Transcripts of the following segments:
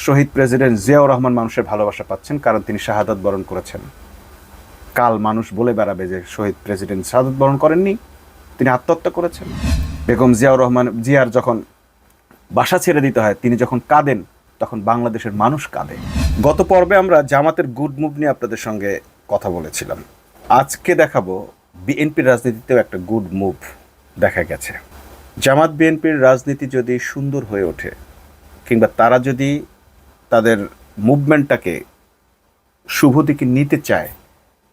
শহীদ president Ziaur Rahman মানুষের ভালোবাসা পাচ্ছেন, কারণ তিনি শাহাদাত বরণ করেছেন। কাল মানুষ বলে বেড়াবে যে শহীদ প্রেসিডেন্ট শাহাদাত বরণ করেননি, তিনি আত্মহত্যা করেছেন। বেগম জিয়ার যখন বাসা ছেড়ে দিতে হয়, তিনি যখন কাঁদেন, তখন বাংলাদেশের মানুষ কাঁদে। গত পর্বে আমরা জামাতের গুড মুভ নিয়ে আপনাদের সঙ্গে কথা বলেছিলাম। আজকে দেখাবো বিএনপির রাজনীতিতেও একটা গুড মুভ দেখা গেছে। জামাত বিএনপির রাজনীতি যদি সুন্দর হয়ে ওঠে, কিংবা তারা যদি তাদের মুভমেন্টটাকে শুভ দিকে নিতে চায়,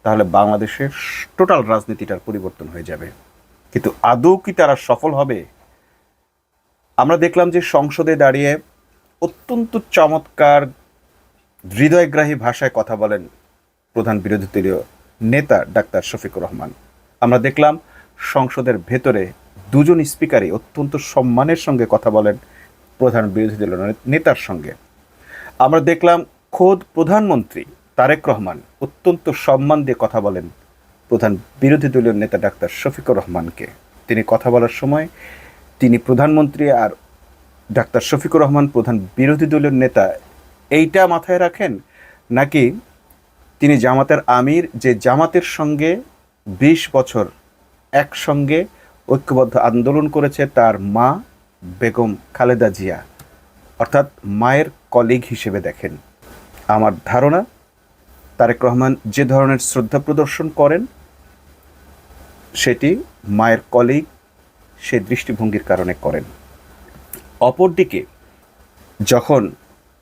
তাহলে বাংলাদেশের টোটাল রাজনীতিটার পরিবর্তন হয়ে যাবে। কিন্তু আদৌ কি তারা সফল হবে? আমরা দেখলাম যে সংসদে দাঁড়িয়ে অত্যন্ত চমৎকার হৃদয়গ্রাহী ভাষায় কথা বলেন প্রধান বিরোধী দলীয় নেতা ডাক্তার শফিকুর রহমান। আমরা দেখলাম সংসদের ভেতরে দুজন স্পিকারই অত্যন্ত সম্মানের সঙ্গে কথা বলেন প্রধান বিরোধী দলীয় নেতার সঙ্গে। আমরা দেখলাম খোদ প্রধানমন্ত্রী তারেক রহমান অত্যন্ত সম্মান দিয়ে কথা বলেন প্রধান বিরোধী দলীয় নেতা ডাক্তার শফিকুর রহমানকে। তিনি কথা বলার সময় তিনি প্রধানমন্ত্রী আর ডাক্তার শফিকুর রহমান প্রধান বিরোধী দলীয় নেতা, এইটা মাথায় রাখেন, নাকি তিনি জামাতের আমির, যে জামাতের সঙ্গে ২০ বছর একসঙ্গে ঐক্যবদ্ধ আন্দোলন করেছে তার মা বেগম খালেদা জিয়া, অর্থাৎ মায়ের কলিগ হিসেবে দেখেন। আমার ধারণা তারেক রহমান যে ধরনের শ্রদ্ধা প্রদর্শন করেন সেটি মায়ের কলিগ সে দৃষ্টিভঙ্গির কারণে করেন। অপরদিকে যখন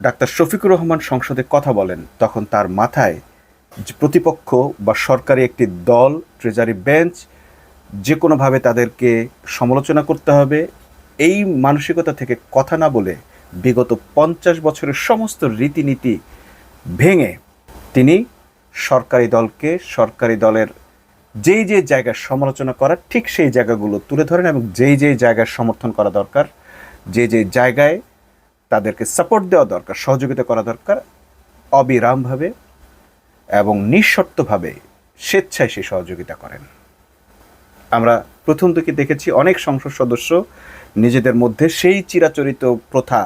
ডাক্তার শফিকুর রহমান সংসদে কথা বলেন, তখন তার মাথায় যে প্রতিপক্ষ বা সরকারি একটি দল, ট্রেজারি বেঞ্চ, যে কোনোভাবে তাদেরকে সমালোচনা করতে হবে, এই মানসিকতা থেকে কথা না বলে বিগত ৫০ বছরের সমস্ত রীতিনীতি ভেঙে তিনি সরকারি দলকে, সরকারি দলের যেই যে জায়গায় সমালোচনা করার ঠিক সেই জায়গাগুলো তুলে ধরেন, এবং যেই যেই জায়গায় সমর্থন করা দরকার, যে যে জায়গায় তাদেরকে সাপোর্ট দেওয়া দরকার, সহযোগিতা করা দরকার, অবিরামভাবে এবং নিঃশর্তভাবে স্বেচ্ছায় সেই সহযোগিতা করেন। আমরা প্রথম থেকে দেখেছি অনেক সংসদ সদস্য নিজেদের মধ্যে সেই চিরাচরিত প্রথা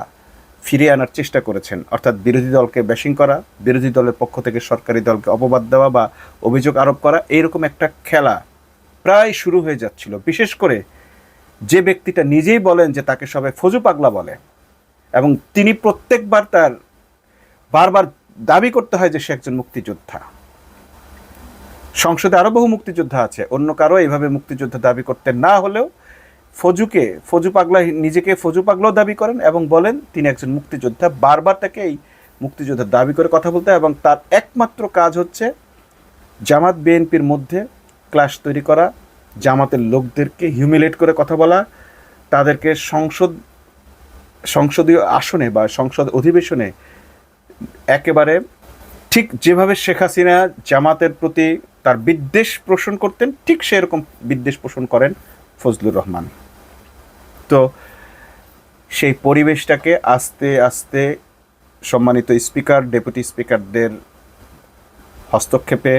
ফিরিয়ে আনার চেষ্টা করেছেন, অর্থাৎ বিরোধী দলকে ব্যাশিং করা, বিরোধী দলের পক্ষ থেকে সরকারি দলকে অপবাদ দেওয়া বা অভিযোগ আরোপ করা, এইরকম একটা খেলা প্রায় শুরু হয়ে যাচ্ছিল। বিশেষ করে যে ব্যক্তিটা নিজেই বলেন যে তাকে সবাই ফজু পাগলা বলে, এবং তিনি প্রত্যেকবার তার বারবার দাবি করতে হয় যে সে একজন মুক্তিযোদ্ধা। সংসদে আরও বহু মুক্তিযোদ্ধা আছে, অন্য কারো এইভাবে মুক্তিযোদ্ধা দাবি করতে না হলেও ফজু পাগলা, নিজেকে ফজু পাগলাও দাবি করেন এবং বলেন তিনি একজন মুক্তিযোদ্ধা। বারবার তাকে এই মুক্তিযোদ্ধার দাবি করে কথা বলতে, এবং তার একমাত্র কাজ হচ্ছে জামাত বিএনপির মধ্যে ক্লাশ তৈরি করা, জামাতের লোকদেরকে হিউমিলেট করে কথা বলা, তাদেরকে সংসদীয় আসনে বা সংসদ অধিবেশনে একেবারে ঠিক যেভাবে শেখ হাসিনা জামাতের প্রতি তার বিদ্বেষ পোষণ করতেন, ঠিক সেরকম বিদ্বেষ পোষণ করেন ফজলুর রহমান। তো সেই পরিবেশটাকে আস্তে আস্তে সম্মানিত স্পিকার, ডেপুটি স্পিকারদের হস্তক্ষেপে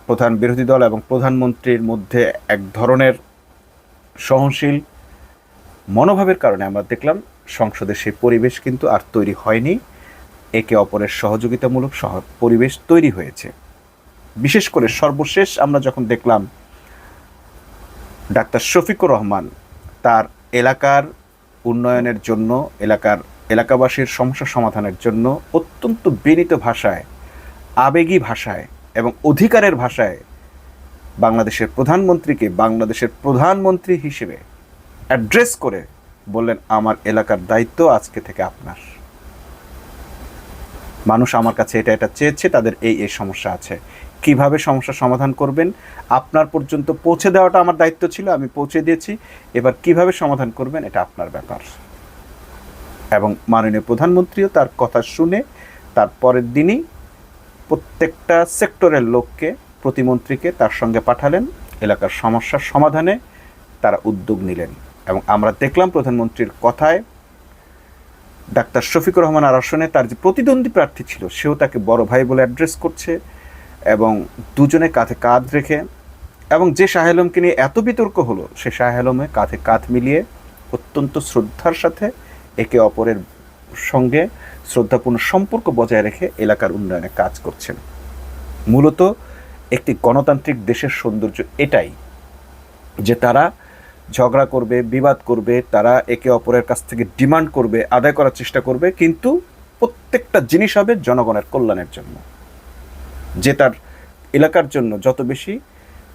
প্রধান বিরোধী দল এবং প্রধানমন্ত্রীর মধ্যে এক ধরনের সহনশীল মনোভাবের কারণে আমরা দেখলাম সংসদে সেই পরিবেশ কিন্তু আর তৈরি হয়নি, একে অপরের সহযোগিতামূলক পরিবেশ তৈরি হয়েছে। বিশেষ করে সর্বশেষ আমরা যখন দেখলাম ডাক্তার শফিকুর রহমান তার এলাকার উন্নয়নের জন্য, এলাকাবাসীর সমস্যা সমাধানের জন্য অত্যন্ত বিনীত ভাষায়, আবেগী ভাষায় এবং অধিকারের ভাষায় বাংলাদেশের প্রধানমন্ত্রীকে বাংলাদেশের প্রধানমন্ত্রী হিসেবে অ্যাড্রেস করে বললেন, আমার এলাকার দায়িত্ব আজকে থেকে আপনার। মানুষ আমার কাছে এটা চেয়েছে, তাদের এই সমস্যা আছে, কিভাবে সমস্যা সমাধান করবেন, আপনার পর্যন্ত পৌঁছে দেওয়াটা আমার দায়িত্ব ছিল, আমি পৌঁছে দিয়েছি, এবার কিভাবে সমাধান করবেন এটা আপনার ব্যাপার। এবং মাননীয় প্রধানমন্ত্রীও তার কথা শুনে তার পরের দিনই প্রত্যেকটা সেক্টরের লোককে, প্রতিমন্ত্রীকে তার সঙ্গে পাঠালেন, এলাকার সমস্যার সমাধানে তারা উদ্যোগ নিলেন। এবং আমরা দেখলাম প্রধানমন্ত্রীর কথায় ডাক্তার শফিকুর রহমান আর আসনে তার যে প্রতিদ্বন্দ্বী প্রার্থী ছিল সেও তাকে বড় ভাই বলে অ্যাড্রেস করছে, এবং দুজনে কাঁধে কাঁধ রেখে, এবং যে শাহ আলমকে নিয়ে এত বিতর্ক হলো সে শাহ আলমে কাঁধে কাঁধ মিলিয়ে অত্যন্ত শ্রদ্ধার সাথে একে অপরের সঙ্গে শ্রদ্ধাপূর্ণ সম্পর্ক বজায় রেখে এলাকার উন্নয়নে কাজ করছেন। মূলত একটি গণতান্ত্রিক দেশের সৌন্দর্য এটাই যে তারা ঝগড়া করবে, বিবাদ করবে, তারা একে অপরের কাছ থেকে ডিমান্ড করবে, আদায় করার চেষ্টা করবে, কিন্তু প্রত্যেকটা জিনিস হবে জনগণের কল্যাণের জন্য। যে তার এলাকার জন্য যত বেশি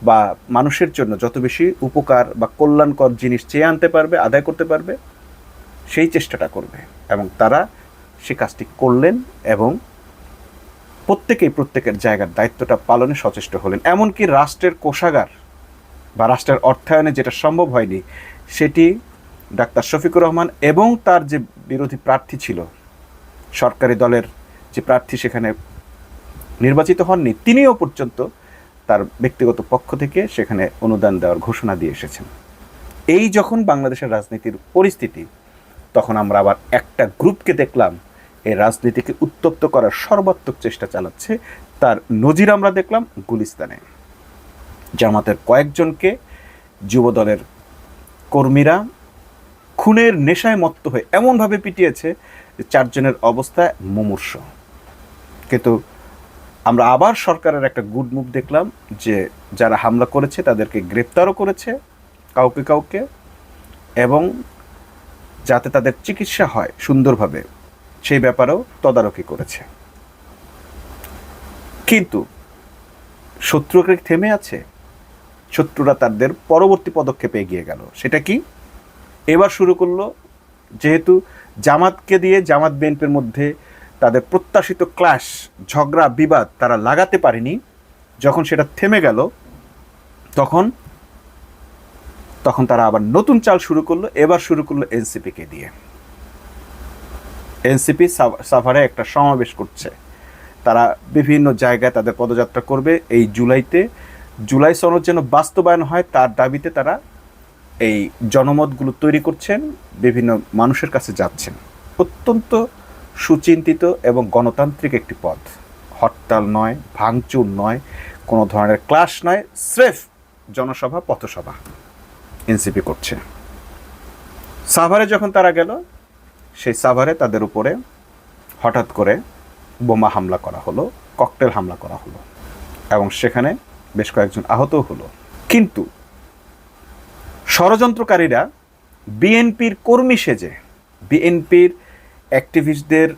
বা মানুষের জন্য যত বেশি উপকার বা কল্যাণকর জিনিস চেয়ে আনতে পারবে, আদায় করতে পারবে, সেই চেষ্টাটা করবে। এবং তারা সে কাজটি করলেন এবং প্রত্যেকেই প্রত্যেকের জায়গার দায়িত্বটা পালনে সচেষ্ট হলেন। এমনকি রাষ্ট্রের কোষাগার বা রাষ্ট্রের অর্থায়নে যেটা সম্ভব হয়নি, সেটি ডাক্তার শফিকুর রহমান এবং তার যে বিরোধী প্রার্থী ছিল, সরকারি দলের যে প্রার্থী সেখানে নির্বাচিত হননি, তিনিও পর্যন্ত তার ব্যক্তিগত পক্ষ থেকে সেখানে অনুদান দেওয়ার ঘোষণা দিয়ে এসেছেন। এই যখন বাংলাদেশের রাজনীতির পরিস্থিতি, তখন আমরা আবার একটা গ্রুপকে দেখলাম এই রাজনীতিকে উত্তপ্ত করার সর্বাত্মক চেষ্টা চালাচ্ছে। তার নজির আমরা দেখলাম গুলিস্তানে। জামাতের কয়েকজনকে যুবদলের কর্মীরা খুনের নেশায় মত্ত হয়ে এমনভাবে পিটিয়েছে যে 4 জনের অবস্থা মুমূর্ষ। কিন্তু আমরা আবার সরকারের একটা গুড মুভ দেখলাম যে যারা হামলা করেছে তাদেরকে গ্রেপ্তারও করেছে কাউকে কাউকে, এবং যাতে তাদের চিকিৎসা হয় সুন্দরভাবে সেই ব্যাপারেও তদারকি করেছে। কিন্তু শত্রুকে থেমে আছে? শত্রুরা তাদের পরবর্তী পদক্ষেপে এগিয়ে গেল। সেটা কি? এবার শুরু করলো, যেহেতু জামাতকে দিয়ে জামাত বিএনপির মধ্যে তাদের প্রত্যাশিত ক্লাশ, ঝগড়া, বিবাদ তারা লাগাতে পারেনি, যখন সেটা থেমে গেল তখন তারা আবার নতুন চাল শুরু করলো। এবার শুরু করলো এনসিপিকে দিয়ে। এনসিপি সাভারে একটা সমাবেশ করছে, তারা বিভিন্ন জায়গায় তাদের পদযাত্রা করবে এই জুলাইতে। জুলাই সনদ যেন বাস্তবায়ন হয় তার দাবিতে তারা এই জনমতগুলো তৈরি করছেন, বিভিন্ন মানুষের কাছে যাচ্ছেন। অত্যন্ত সুচিন্তিত এবং গণতান্ত্রিক একটি পথ। হরতাল নয়, ভাঙচুর নয়, কোনো ধরনের ক্লাশ নয়, স্রেফ জনসভা, পথসভা এনসিপি করছে। সাভারে যখন তারা গেল, সেই সাভারে তাদের উপরে হঠাৎ করে বোমা হামলা করা হলো, ককটেল হামলা করা হলো, এবং সেখানে বেশ কয়েকজন আহতও হলো। কিন্তু ষড়যন্ত্রকারীরা বিএনপির কর্মী সেজে, বিএনপির অ্যাক্টিভিস্টদের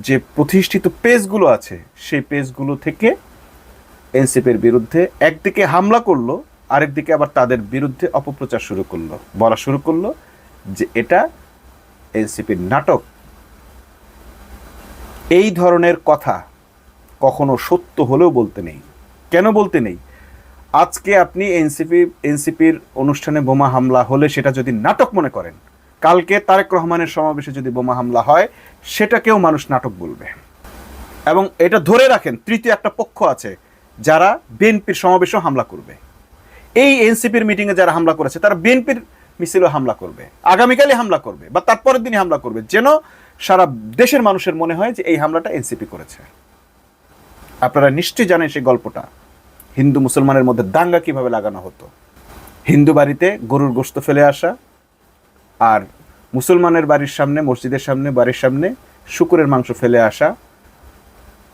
যে প্রতিষ্ঠিত পেজগুলো আছে সেই পেজগুলো থেকে এনসিপির বিরুদ্ধে একদিকে হামলা করলো, আরেকদিকে আবার তাদের বিরুদ্ধে অপপ্রচার শুরু করলো, বলা শুরু করলো যে এটা এনসিপির নাটক। এই ধরনের কথা কখনো সত্য হলেও বলতে নেই। কেন বলতে নেই? আজকে আপনি এনসিপির অনুষ্ঠানে বোমা হামলা হলে সেটা যদি নাটক মনে করেন, কালকে তারেক রহমানের সমাবেশে যদি বোমা হামলা হয় সেটাকেও মানুষ নাটক বলবে। এবং এটা ধরে রাখেন, তৃতীয় একটা পক্ষ আছে যারা বিএনপির সমাবেশেও হামলা করবে। এই এনসিপির মিটিংয়ে যারা হামলা করেছে তারা বিএনপির মিছিলও হামলা করবে, আগামীকালই হামলা করবে, বা তারপরের দিনই হামলা করবে, যেন সারা দেশের মানুষের মনে হয় যে এই হামলাটা এনসিপি করেছে। আপনারা নিশ্চয়ই জানেন সেই গল্পটা, হিন্দু মুসলমানের মধ্যে দাঙ্গা কিভাবে লাগানো হতো। হিন্দু বাড়িতে গরুর গোশত ফেলে আসা, আর মুসলমানের বাড়ির সামনে, মসজিদের সামনে, বাড়ির সামনে শুকুরের মাংস ফেলে আসা।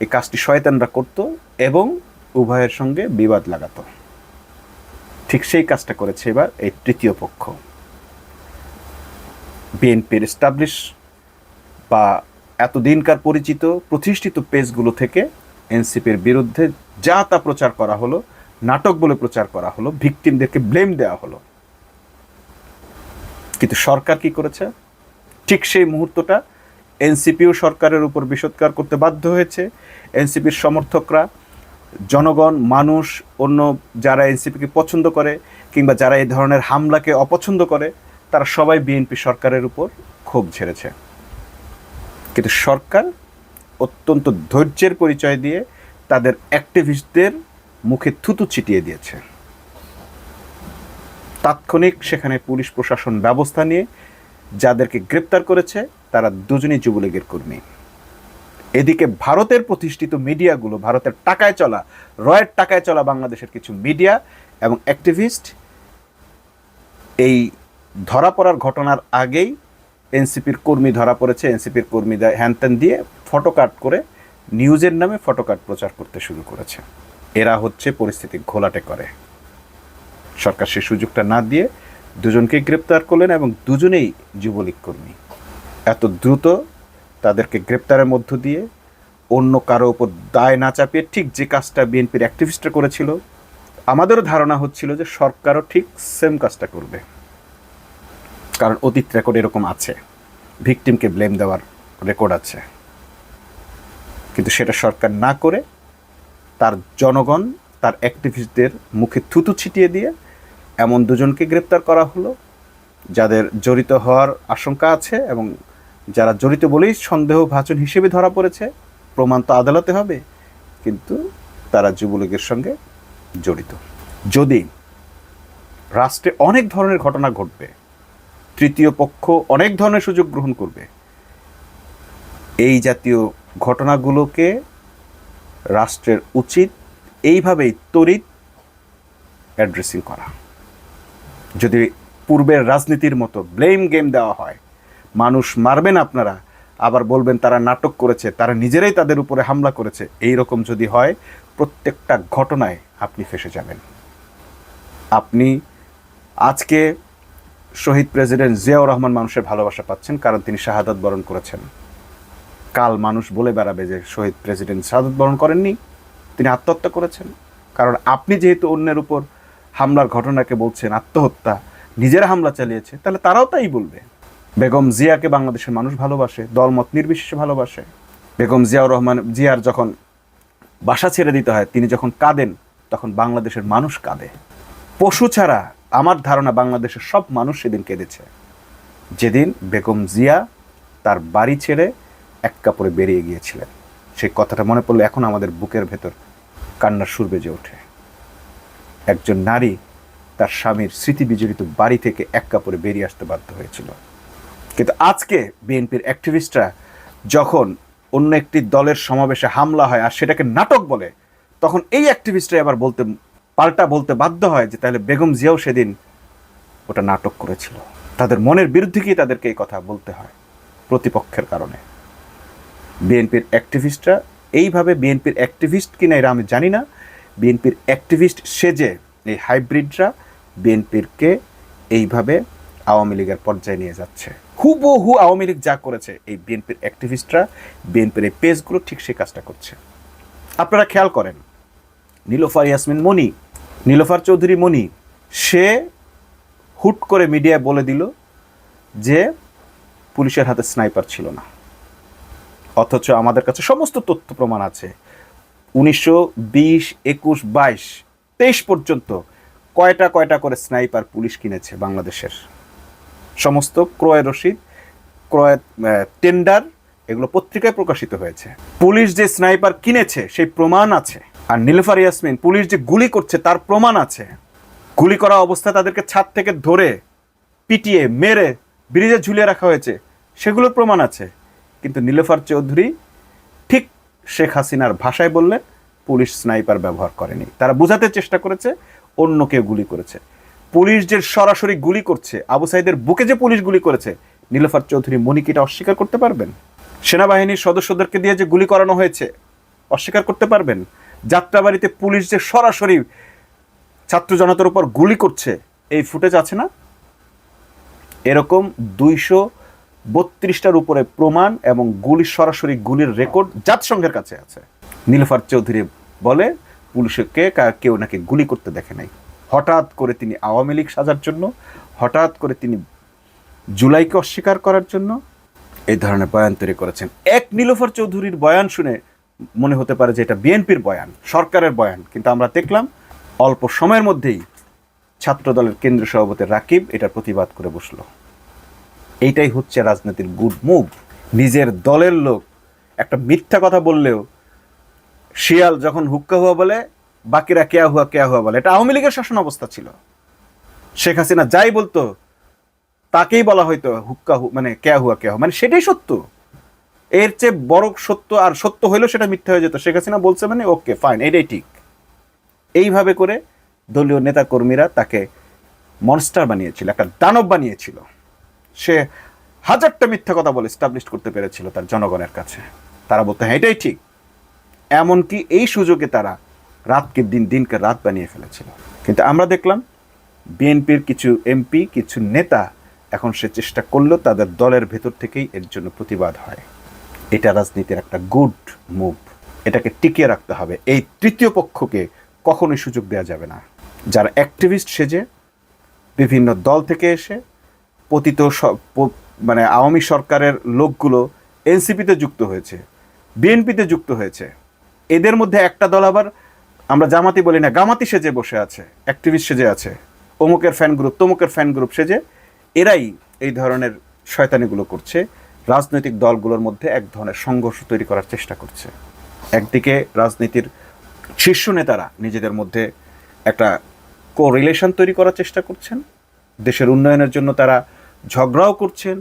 এই কাজটি শয়তানরা করত এবং উভয়ের সঙ্গে বিবাদ লাগাতো। ঠিক সেই কাজটা করেছে এবার এই তৃতীয় পক্ষ। বিএনপির এস্টাবলিশ বা এতদিনকার পরিচিত প্রতিষ্ঠিত পেজগুলো থেকে এনসিপির বিরুদ্ধে যা তা প্রচার করা হলো, নাটক বলে প্রচার করা হলো, ভিকটিমদেরকে ব্লেম দেওয়া হলো। কিন্তু সরকার কি করেছে? ঠিক সেই মুহূর্তটা এনসিপিও সরকারের উপর বিষোৎকার করতে বাধ্য হয়েছে। এনসিপির সমর্থকরা, জনগণ, মানুষ, অন্য যারা এনসিপিকে পছন্দ করে কিংবা যারা এই ধরনের হামলাকে অপছন্দ করে, তারা সবাই বিএনপি সরকারের উপর ক্ষোভ ঝেড়েছে। কিন্তু সরকার অত্যন্ত ধৈর্যের পরিচয় দিয়ে তাদের অ্যাক্টিভিস্টদের মুখে থুতু ছিটিয়ে দিয়েছে। তাৎক্ষণিক সেখানে পুলিশ প্রশাসন ব্যবস্থা নিয়ে যাদেরকে গ্রেপ্তার করেছে তারা দুজনই যুবলীগের কর্মী। এদিকে ভারতের প্রতিষ্ঠিত মিডিয়াগুলো, ভারতের টাকায় চলা, রয়ের টাকায় চলা বাংলাদেশের কিছু মিডিয়া এবং অ্যাক্টিভিস্ট এই ধরা পড়ার ঘটনার আগেই এনসিপির কর্মী ধরা পড়েছে, এনসিপির কর্মী হ্যানত্যান দিয়ে ফটো কাট করে নিউজের নামে ফটো কাট প্রচার করতে শুরু করেছে। এরা হচ্ছে পরিস্থিতি ঘোলাটে করে। সরকার সে সুযোগটা না দিয়ে দুজনকে গ্রেপ্তার করলেন এবং দুজনেই যুবলীগ কর্মী। এত দ্রুত তাদেরকে গ্রেপ্তারের মধ্য দিয়ে অন্য কারো ওপর দায় না চাপিয়ে ঠিক যে কাজটা বিএনপির অ্যাক্টিভিস্টরা করেছিল, আমাদেরও ধারণা হচ্ছিল যে সরকারও ঠিক সেম কাজটা করবে, কারণ অতীত রেকর্ড এরকম আছে, ভিকটিমকে ব্লেম দেওয়ার রেকর্ড আছে। কিন্তু সেটা সরকার না করে তার জনগণ, তার অ্যাক্টিভিস্টদের মুখে থুতু ছিটিয়ে দিয়ে এমন দুজনকে গ্রেপ্তার করা হলো যাদের জড়িত হওয়ার আশঙ্কা আছে এবং যারা জড়িত বলেই সন্দেহভাজন হিসেবে ধরা পড়েছে। প্রমাণ তো আদালতে হবে, কিন্তু তারা যুবলীগের সঙ্গে জড়িত। যদি রাষ্ট্রে অনেক ধরনের ঘটনা ঘটবে, তৃতীয় পক্ষ অনেক ধরনের সুযোগ গ্রহণ করবে, এই জাতীয় ঘটনাগুলোকে রাষ্ট্রের উচিত এইভাবেই তড়িৎ অ্যাড্রেসিং করা। যদি পূর্বের রাজনীতির মতো ব্লেম গেম দেওয়া হয়, মানুষ মারবেন আপনারা, আবার বলবেন তারা নাটক করেছে, তারা নিজেরাই তাদের উপরে হামলা করেছে, এই রকম যদি হয় প্রত্যেকটা ঘটনায় আপনি ফেঁসে যাবেন। আপনি আজকে শহীদ প্রেসিডেন্ট জিয়াউর রহমান মানুষের ভালোবাসা পাচ্ছেন কারণ তিনি শাহাদাত বরণ করেছেন। কাল মানুষ বলে বেড়াবে যে শহীদ প্রেসিডেন্ট শাহাদাত বরণ করেননি, তিনি আত্মহত্যা করেছেন। কারণ আপনি যেহেতু অন্যের উপর হামলার ঘটনাকে বলছেন আত্মহত্যা, নিজেরা হামলা চালিয়েছে, তাহলে তারাও তাই বলবে। বেগম জিয়াকে বাংলাদেশের মানুষ ভালোবাসে, দলমত নির্বিশেষে ভালোবাসে। বেগম জিয়ার যখন বাসা ছেড়ে দিতে হয়, তিনি যখন কাঁদেন, তখন বাংলাদেশের মানুষ কাঁদে। পশু ছাড়া আমার ধারণা বাংলাদেশের সব মানুষ সেদিন কেঁদেছে, যেদিন বেগম জিয়া তার বাড়ি ছেড়ে এক কাপড়ে বেরিয়ে গিয়েছিলেন। সেই কথাটা মনে পড়লে এখন আমাদের বুকের ভেতর কান্নার সুর বেজে ওঠে। একজন নারী তার স্বামীর স্মৃতি বিজড়িত বাড়ি থেকে এক কাপড়ে বেরিয়ে আসতে বাধ্য হয়েছিল। কিন্তু আজকে বিএনপির অ্যাক্টিভিস্টরা যখন অন্য একটি দলের সমাবেশে হামলা হয় আর সেটাকে নাটক বলে, তখন এই অ্যাক্টিভিস্টরা আবার পাল্টা বলতে বাধ্য হয় যে তাহলে বেগম জিয়াও সেদিন ওটা নাটক করেছিল। তাদের মনের বিরুদ্ধে গিয়ে তাদেরকে এই কথা বলতে হয় প্রতিপক্ষের কারণে। বিএনপির অ্যাক্টিভিস্টরা এইভাবে, বিএনপির অ্যাক্টিভিস্ট কিনা এরা আমি জানি না, বিএনপির অ্যাক্টিভিস্ট সেজে এই হাইব্রিডরা বিএনপিরকে এইভাবে আওয়ামী লীগের পর্যায়ে নিয়ে যাচ্ছে। হুবহু আওয়ামী লীগ যা করেছে, এই বিএনপির অ্যাক্টিভিস্টরা, বিএনপির এই পেজগুলো ঠিক সেই কাজটা করছে। আপনারা খেয়াল করেন, নীলোফার চৌধুরী মনি, সে হুট করে মিডিয়ায় বলে দিল যে পুলিশের হাতে স্নাইপার ছিল না, অথচ আমাদের কাছে সমস্ত তথ্য প্রমাণ আছে। 1920, 21, 22, 23 পর্যন্ত কয়টা করে স্নাইপার পুলিশ কিনেছে বাংলাদেশের। সমস্ত ক্রয় রসিদ, ক্রয় টেন্ডার, এগুলো পত্রিকায় প্রকাশিত হয়েছে। পুলিশ যে স্নাইপার কিনেছে সেই প্রমাণ আছে। আর নীলুফার ইয়াসমিন, পুলিশ যে গুলি করছে তার প্রমাণ আছে। গুলি করা অবস্থায় তাদেরকে ছাদ থেকে ধরে পিটিয়ে মেরে ব্রিজে ঝুলিয়ে রাখা হয়েছে, সেগুলোর প্রমাণ আছে। কিন্তু নীলুফার চৌধুরী ঠিক শেখ হাসিনার ভাষায় বললেন পুলিশ স্নাইপার ব্যবহার করেনি। তারা বোঝাতে চেষ্টা করেছে অন্য কেউ গুলি করেছে। পুলিশ যে সরাসরি গুলি করছে, আবু সাইদের বুকে যে পুলিশ গুলি করেছে, নীলুফার চৌধুরী মনি কি এটা অস্বীকার করতে পারবেন? সেনাবাহিনীর সদস্যদেরকে দিয়ে যে গুলি করানো হয়েছে অস্বীকার করতে পারবেন? যাত্রাবাড়িতে পুলিশ যে সরাসরি ছাত্র জনতার উপর গুলি করছে, এই ফুটেজ আছে না? এরকম 232টার উপরে প্রমাণ এবং সরাসরি গুলির রেকর্ড জাতিসংঘের কাছে আছে। নীলুফার চৌধুরী বলে পুলিশকে কেউ নাকি গুলি করতে দেখে নাই। হঠাৎ করে তিনি আওয়ামী লীগ সাজার জন্য, হঠাৎ করে তিনি জুলাইকে অস্বীকার করার জন্য এই ধরনের বয়ান তৈরি করেছেন। এক নীলুফার চৌধুরীর বয়ান শুনে মনে হতে পারে যে এটা বিএনপির বয়ান, সরকারের বয়ান, কিন্তু আমরা দেখলাম অল্প সময়ের মধ্যেই ছাত্রদলের কেন্দ্রীয় সভাপতি রাকিব এটার প্রতিবাদ করে বসলো। এইটাই হচ্ছে রাজনীতির গুড মুভ। নিজের দলের লোক একটা মিথ্যা কথা বললেও শিয়াল যখন হুক্কা হুয়া বলে, বাকিরা কেয়া হুয়া বলে। এটা আওয়ামী লীগের শাসন অবস্থা ছিল। শেখ হাসিনা যাই বলতো তাকেই বলা হয়তো হুক্কা মানে কেয়া হুয়া, মানে সেটাই সত্য। এর চেয়ে বড় সত্য আর সত্য হইলেও সেটা মিথ্যা হয়ে যেত। শেখ হাসিনা বলছে মানে ওকে ফাইন, এটাই ঠিক। এইভাবে করে দলীয় নেতা কর্মীরা তাকে মনস্টার বানিয়েছিল, একটা দানব বানিয়েছিল। সে হাজারটা মিথ্যা কথা বলে এস্টাবলিশ করতে পেরেছিল তার জনগণের কাছে। তারা বলতো হ্যাঁ এটাই ঠিক। এমনকি এই সুযোগে তারা রাতকে দিন, দিনকে রাত বানিয়ে ফেলেছিল। কিন্তু আমরা দেখলাম বিএনপির কিছু এমপি, কিছু নেতা এখন সে চেষ্টা করলেও তাদের দলের ভেতর থেকেই এর জন্য প্রতিবাদ হয়। এটা রাজনীতির একটা গুড মুভ, এটাকে টিকিয়ে রাখতে হবে। এই তৃতীয় পক্ষকে কখনোই সুযোগ দেওয়া যাবে না। যারা অ্যাক্টিভিস্ট সেজে বিভিন্ন দল থেকে এসে পতিত মানে আওয়ামী সরকারের লোকগুলো এনসিপিতে যুক্ত হয়েছে, বিএনপিতে যুক্ত হয়েছে, এদের মধ্যে একটা দল আবার আমরা জামাতি বলি না, গামাতি সেজে বসে আছে, অ্যাক্টিভিস্ট সেজে আছে, অমুকের ফ্যান গ্রুপ, তমুকের ফ্যান গ্রুপ সেজে এরাই এই ধরনের শয়তানিগুলো করছে। রাজনৈতিক দলগুলোর মধ্যে এক ধরনের সংঘর্ষ তৈরি করার চেষ্টা করছে। একদিকে রাজনীতির শীর্ষ নেতারা নিজেদের মধ্যে একটা কোরিলেশন তৈরি করার চেষ্টা করছেন, দেশের উন্নয়নের জন্য তারা ঝগড়াও করছেন,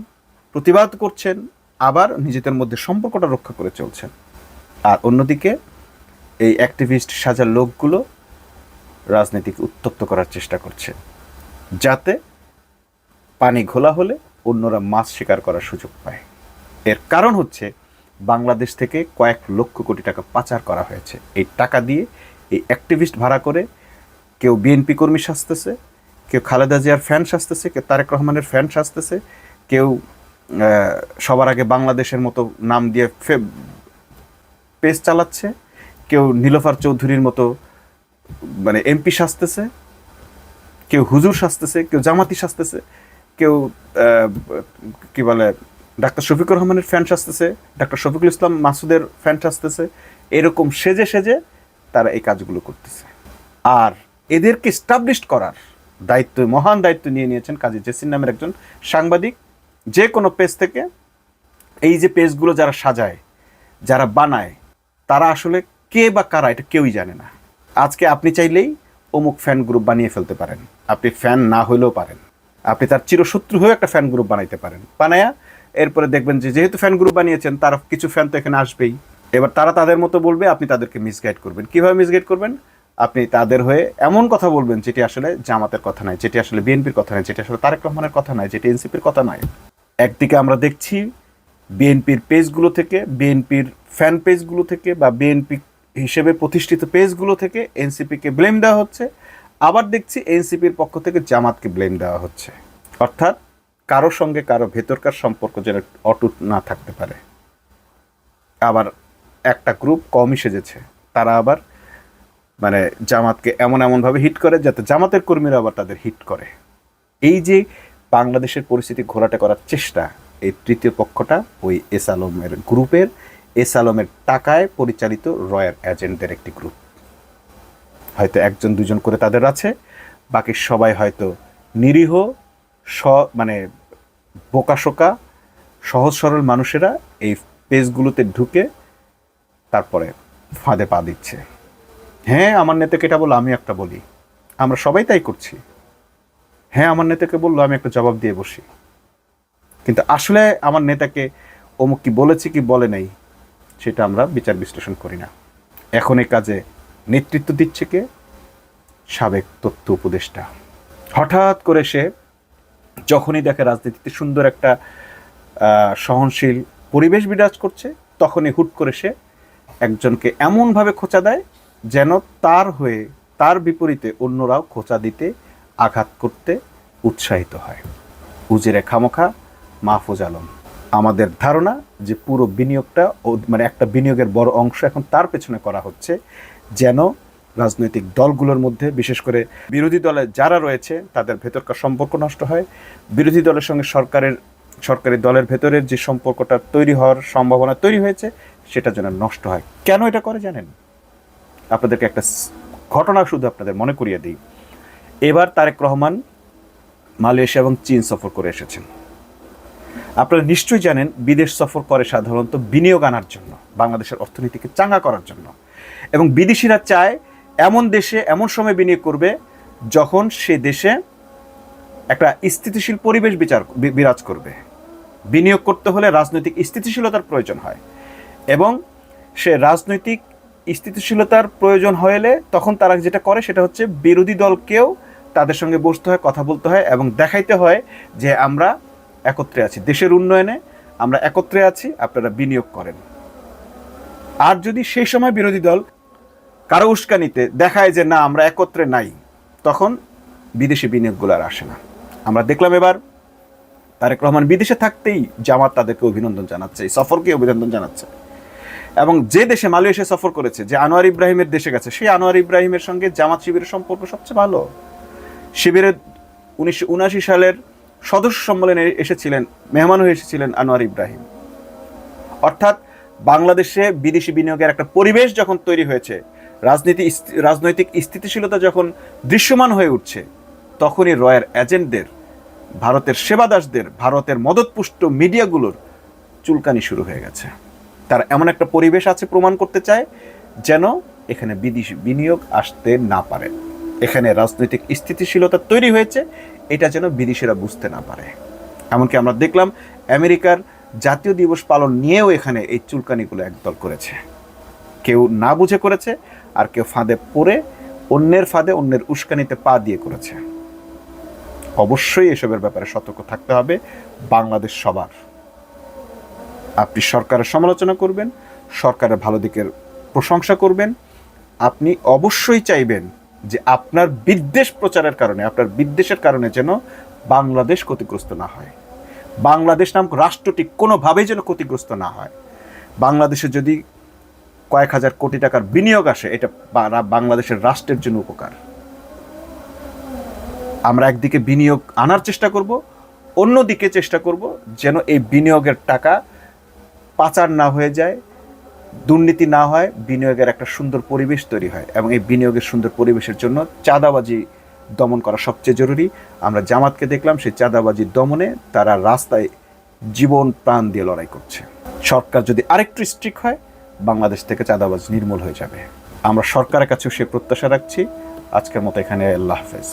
প্রতিবাদ করছেন, আবার নিজেদের মধ্যে সম্পর্কটা রক্ষা করে চলছেন। আর অন্যদিকে এই অ্যাক্টিভিস্ট সাজার লোকগুলো রাজনীতিকে উত্তপ্ত করার চেষ্টা করছে, যাতে পানি ঘোলা হলে অন্যরা মাছ শিকার করার সুযোগ পায়। এর কারণ হচ্ছে বাংলাদেশ থেকে কয়েক লক্ষ কোটি টাকা পাচার করা হয়েছে। এই টাকা দিয়ে এই অ্যাক্টিভিস্ট ভাড়া করে কেউ বিএনপি কর্মী সাজতেছে, কেউ খালেদা জিয়ার ফ্যান সাজতেছে, কেউ তারেক রহমানের ফ্যান সাজতেছে, কেউ সবার আগে বাংলাদেশের মতো নাম দিয়ে পেজ চালাচ্ছে, কেউ নীলোফার চৌধুরীর মতো মানে এমপি সাজতেছে, কেউ হুজুর সাজতেছে, কেউ জামাতি সাজতেছে, কেউ কি বলে ডাক্তার শফিকুর রহমানের ফ্যান সাজতেছে, ডাক্তার শফিকুল ইসলাম মাসুদের ফ্যান সাজতেছে। এরকম সেজে সেজে তারা এই কাজগুলো করতেছে। আর এদেরকে স্টাবলিশ করার দায়িত্ব, মহান দায়িত্ব নিয়ে নিয়েছেন কাজী জেসিন নামের একজন সাংবাদিক। যে কোনো পেজ থেকে এই যে পেজগুলো যারা সাজায়, যারা বানায়, তারা আসলে কে বা কারা এটা কেউই জানে না। আজকে আপনি চাইলেই অমুক ফ্যান গ্রুপ বানিয়ে ফেলতে পারেন, আপনি ফ্যান না হইলেও পারেন, আপনি তার চিরশত্রু হয়ে একটা ফ্যান গ্রুপ বানাইতে পারেন। বানায়া এরপরে দেখবেন যে যেহেতু ফ্যান গ্রুপ বানিয়েছেন, তার কিছু ফ্যান তো এখানে আসবেই। এবার তারা তাদের মতো বলবে, আপনি তাদেরকে মিসগাইড করবেন। কীভাবে মিসগাইড করবেন? আপনি তাদের হয়ে এমন কথা বলবেন যেটি আসলে জামাতের কথা নয়, যেটি আসলে বিএনপির কথা নয়, যেটি আসলে তারেক রহমানের কথা নয়, যেটি এনসিপির কথা নয়। একদিকে আমরা দেখছি বিএনপির পেজগুলো থেকে, বিএনপির ফ্যান পেজগুলো থেকে বা বিএনপি হিসেবে প্রতিষ্ঠিত পেজগুলো থেকে এনসিপিকে ব্লেম দেওয়া হচ্ছে। আবার দেখছি এনসিপির পক্ষ থেকে জামাতকে ব্লেম দেওয়া হচ্ছে। অর্থাৎ কারো সঙ্গে কারো ভেতরকার সম্পর্ক যেন অটুট না থাকতে পারে। আবার একটা গ্রুপ কমই সেজেছে, তারা আবার মানে জামাতকে এমনভাবে হিট করে যাতে জামাতের কর্মীরা আবার তাদের হিট করে। এই যে বাংলাদেশের পরিস্থিতি ঘোলাটে করার চেষ্টা, এই তৃতীয় পক্ষটা ওই এস আলমের গ্রুপের, এস আলমের টাকায় পরিচালিত রয়্যাল এজেন্টদের একটি গ্রুপ। হয়তো একজন দুজন করে তাদের আছে, বাকি সবাই হয়তো নিরীহ মানে বোকাশোকা সহজ সরল মানুষেরা এই পেজগুলোতে ঢুকে তারপরে ফাঁদে পা দিচ্ছে। হ্যাঁ আমার নেতাকে এটা বললো, আমি একটা বলি, আমরা সবাই তাই করছি। হ্যাঁ আমার নেতাকে বললো, আমি একটা জবাব দিয়ে বসি। কিন্তু আসলে আমার নেতাকে অমুক কি বলেছে কি বলে নাই সেটা আমরা বিচার বিশ্লেষণ করি না। এখন এই কাজে নেতৃত্ব দিচ্ছে কে? সাবেক তথ্য উপদেষ্টা। হঠাৎ করে সে যখনই দেখে রাজনীতিতে সুন্দর একটা সহনশীল পরিবেশ বিরাজ করছে, তখনই হুট করে সে একজনকে এমনভাবে খোঁচা দেয় যেন তার হয়ে, তার বিপরীতে অন্যরাও খোঁচা দিতে, আঘাত করতে উৎসাহিত হয়। উজিরে খামোখা মাহফুজ আলম। আমাদের ধারণা যে পুরো বিনিয়োগটা মানে একটা বিনিয়োগের বড় অংশ এখন তার পেছনে করা হচ্ছে, যেন রাজনৈতিক দলগুলোর মধ্যে, বিশেষ করে বিরোধী দলে যারা রয়েছে তাদের ভেতরকার সম্পর্ক নষ্ট হয়। বিরোধী দলের সঙ্গে সরকারি দলের ভেতরের যে সম্পর্কটা তৈরি হওয়ার সম্ভাবনা তৈরি হয়েছে সেটা যেন নষ্ট হয়। কেন এটা করে জানেন? আপনাদেরকে একটা ঘটনা শুধু আপনাদের মনে করিয়ে দিই। এবার তারেক রহমান মালয়েশিয়া এবং চীন সফর করে এসেছেন। আপনারা নিশ্চয়ই জানেন বিদেশ সফর করে সাধারণত বিনিয়োগ আনার জন্য, বাংলাদেশের অর্থনীতিকে চাঙ্গা করার জন্য। এবং বিদেশিরা চায় এমন দেশে এমন সময় বিনিয়োগ করবে যখন সে দেশে একটা স্থিতিশীল পরিবেশ বিরাজ করবে। বিনিয়োগ করতে হলে রাজনৈতিক স্থিতিশীলতার প্রয়োজন হয়, এবং সে রাজনৈতিক স্থিতিশীলতার প্রয়োজন হলে তখন তারা যেটা করে সেটা হচ্ছে বিরোধী দলকেও তাদের সঙ্গে বসতে হয়, কথা বলতে হয় এবং দেখাইতে হয় যে আমরা একত্রে আছি, দেশের উন্নয়নে আমরা একত্রে আছি, আপনারা বিনিয়োগ করেন। আর যদি সেই সময় বিরোধী দল কারো উস্কানিতে দেখায় যে না আমরা একত্রে নাই, তখন বিদেশি বিনিয়োগগুলো আর আসে না। আমরা দেখলাম এবার তারেক রহমান বিদেশে থাকতেই জামাত তাদেরকে অভিনন্দন জানাচ্ছে, এই সফরকে অভিনন্দন জানাচ্ছে। এবং যে দেশে মালয়েশিয়া সফর করেছে, যে আনোয়ার ইব্রাহিমের দেশে গেছে, সেই আনোয়ার ইব্রাহিমের সঙ্গে জামাত শিবিরের সম্পর্ক সবচেয়ে ভালো। শিবিরের 1979 সালের সদস্য সম্মেলনে এসেছিলেন, মেহমান হয়ে এসেছিলেন আনোয়ার ইব্রাহিম। অর্থাৎ বাংলাদেশে বিদেশি বিনিয়োগের একটা পরিবেশ যখন তৈরি হয়েছে, রাজনৈতিক স্থিতিশীলতা যখন দৃশ্যমান হয়ে উঠছে, তখনই রয়্যাল এজেন্টদের, ভারতের সেবাদাসদের, ভারতের মদতপুষ্ট মিডিয়াগুলোর চুলকানি শুরু হয়ে গেছে। তারা এমন একটা পরিবেশ আছে প্রমাণ করতে চায় যেন এখানে বিদেশি বিনিয়োগ আসতে না পারে। এখানে রাজনৈতিক স্থিতিশীলতা তৈরি হয়েছে, এটা যেন বিদেশিরা বুঝতে না পারে। এমনকি আমরা দেখলাম আমেরিকার জাতীয় দিবস পালন নিয়েও এখানে এই চুলকানিগুলো একদল করেছে। কেউ না বুঝে করেছে, আর কেউ ফাঁদে পড়ে অন্যের ফাঁদে, অন্যের উস্কানিতে পা দিয়ে করেছে। অবশ্যই এসবের ব্যাপারে সতর্ক থাকতে হবে বাংলাদেশ সবার। আপনি সরকারের সমালোচনা করবেন, সরকারের ভালো দিকের প্রশংসা করবেন, আপনি অবশ্যই চাইবেন যে আপনার বিদ্বেষ প্রচারের কারণে, আপনার বিদ্বেষের কারণে যেন বাংলাদেশ ক্ষতিগ্রস্ত না হয়, বাংলাদেশ নামক রাষ্ট্রটি কোনোভাবেই যেন ক্ষতিগ্রস্ত না হয়। বাংলাদেশে যদি কয়েক হাজার কোটি টাকার বিনিয়োগ আসে, এটা বাংলাদেশের রাষ্ট্রের জন্য উপকার। আমরা একদিকে বিনিয়োগ আনার চেষ্টা করব, অন্যদিকে চেষ্টা করব যেন এই বিনিয়োগের টাকা পাচার না হয়ে যায়, দুর্নীতি না হয়, বিনিয়োগের একটা সুন্দর পরিবেশ তৈরি হয়। এবং এই বিনিয়োগের সুন্দর পরিবেশের জন্য চাঁদাবাজি দমন করা সবচেয়ে জরুরি। আমরা জামাতকে দেখলাম সেই চাঁদাবাজি দমনে তারা রাস্তায় জীবন প্রাণ দিয়ে লড়াই করছে। সরকার যদি আরেকটু স্ট্রিক্ট হয়, বাংলাদেশ থেকে চাঁদাবাজ নির্মূল হয়ে যাবে। আমরা সরকারের কাছেও সে প্রত্যাশা রাখছি। আজকের মতো এখানে, আল্লাহ হাফেজ।